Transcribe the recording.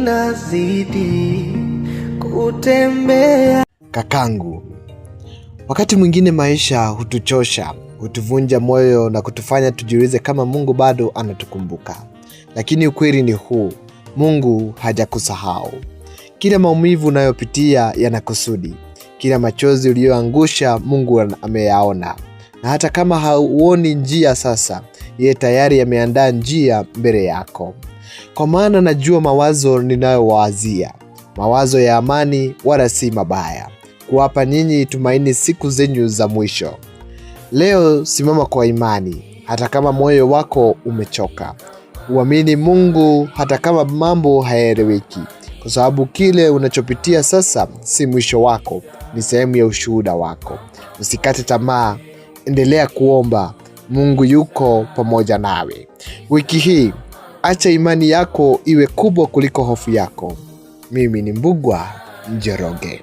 inazidi kutembea. Kakangu, wakati mwingine maisha hutuchosha, hutuvunja moyo na kutufanya tujiulize kama Mungu bado anatukumbuka. Lakini ukweli ni huu, Mungu hajakusahau. Kila maumivu unayopitia yana kusudi. Kila machozi uliyoangusha Mungu ameyaona. Na hata kama hauoni njia sasa, yeye tayari ameandaa njia mbele yako. Kwa maana najua mawazo ninayowazia, mawazo ya amani wala si mabaya, kuwapa ninyi tumaini siku zenyu za mwisho. Leo simama kwa imani, hata kama moyo wako umechoka. Uamini Mungu hata kama mambo hayaeleweki, kwa sababu kile unachopitia sasa si mwisho wako, ni sehemu ya ushuhuda wako. Usikate tamaa, endelea kuomba. Mungu yuko pamoja nawe. Wiki hii acha imani yako iwe kubwa kuliko hofu yako. Mimi ni Mbugua Njoroge.